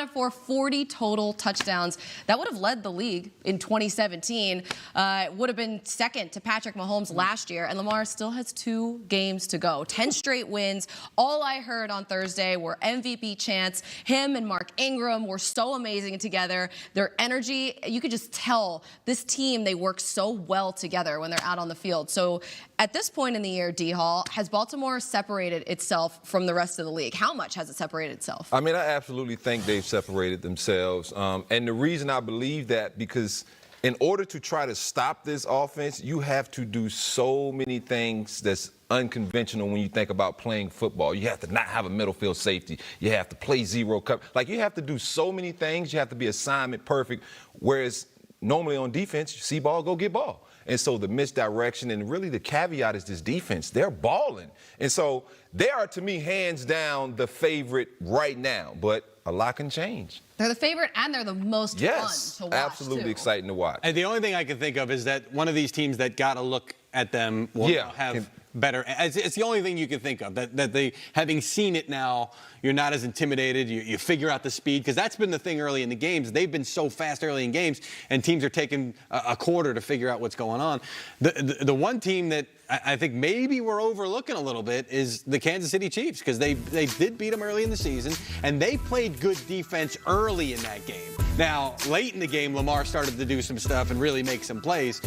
accounted for 40 total touchdowns. That would have led the league in 2017. It would have been second to Patrick Mahomes last year, and Lamar still has 2 games to go. 10 straight wins. All I heard on Thursday were MVP chants. Him and Mark Ingram were so amazing together. Their energy, you could just tell this team, they work so well together when they're out on the field. So at this point in the year, D-Hall, has Baltimore separated itself from the rest of the league? How much has it separated itself? I mean, I absolutely think they've separated themselves. And the reason I believe that, because in order to try to stop this offense, you have to do so many things that's unconventional when you think about playing football. You have to not have a middle field safety. You have to play zero cover. Like, you have to do so many things. You have to be assignment perfect, whereas normally on defense, you see ball, go get ball. And so the misdirection, and really the caveat is this defense, they're balling. And so they are, to me, hands down the favorite right now. But a lot can change. They're the favorite, and they're the most fun to watch, absolutely too. Exciting to watch. And the only thing I can think of is that one of these teams that got to look at them will have better. It's the only thing you can think of, that they, having seen it now, you're not as intimidated. You figure out the speed, because that's been the thing early in the games. They've been so fast early in games, and teams are taking a quarter to figure out what's going on. The one team that I think maybe we're overlooking a little bit is the Kansas City Chiefs, because they did beat them early in the season, and they played good defense early in that game. Now, late in the game, Lamar started to do some stuff and really make some plays.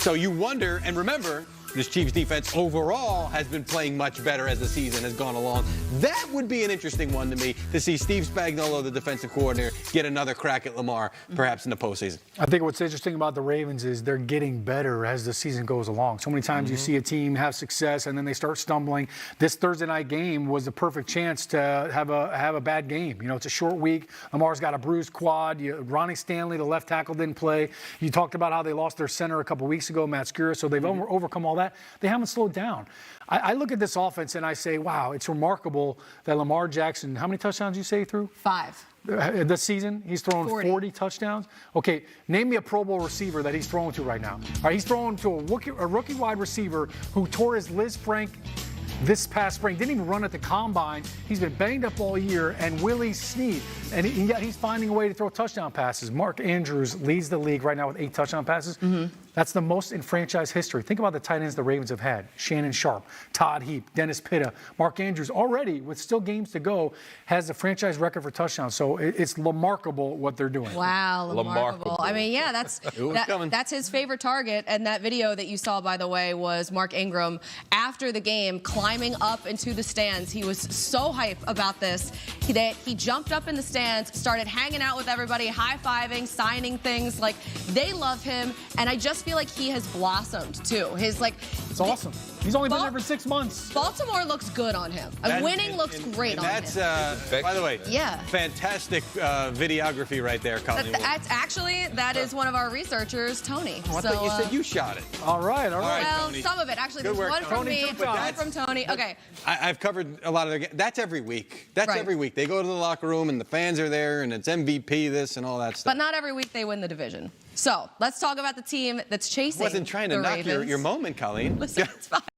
So you wonder, and remember, this Chiefs defense overall has been playing much better as the season has gone along. That would be an interesting one to me, to see Steve Spagnuolo, the defensive coordinator, get another crack at Lamar, perhaps in the postseason. I think what's interesting about the Ravens is they're getting better as the season goes along. So many times you see a team have success and then they start stumbling. This Thursday night game was the perfect chance to have a bad game. You know, it's a short week. Lamar's got a bruised quad. Ronnie Stanley, the left tackle, didn't play. You talked about how they lost their center a couple weeks ago, Matt Skura. So they've overcome all that. They haven't slowed down. I look at this offense and I say, wow, it's remarkable that Lamar Jackson, how many touchdowns you say he threw? 5. This season, he's thrown 40 touchdowns. Okay, name me a Pro Bowl receiver that he's throwing to right now. All right, he's throwing to a rookie wide receiver who tore his Liz Frank this past spring, didn't even run at the combine. He's been banged up all year, and Willie Snead, and yet he's finding a way to throw touchdown passes. Mark Andrews leads the league right now with 8 touchdown passes. That's the most in franchise history. Think about the tight ends the Ravens have had. Shannon Sharp, Todd Heap, Dennis Pitta, Mark Andrews, already with still games to go, has the franchise record for touchdowns. So it's remarkable what they're doing. Wow, remarkable. I mean, yeah, that's his favorite target. And that video that you saw, by the way, was Mark Ingram after the game climbing up into the stands. He was so hyped about this that he jumped up in the stands, started hanging out with everybody, high-fiving, signing things. Like, they love him, and I just feel like he has blossomed too. It's awesome. He's only been there for 6 months. Baltimore looks good on him. Winning looks great on him. That's, by the way, fantastic videography right there, Colleen. That is one of our researchers, Tony. I thought you said you shot it. All right. Well, Tony. some of it. Actually, there's one from me, one from Tony. Okay. I've covered a lot of their games. That's every week. That's every week. They go to the locker room, and the fans are there, and it's MVP this and all that stuff. But not every week they win the division. So let's talk about the team that's chasing. I wasn't trying to knock your moment, Colleen. Listen, it's fine.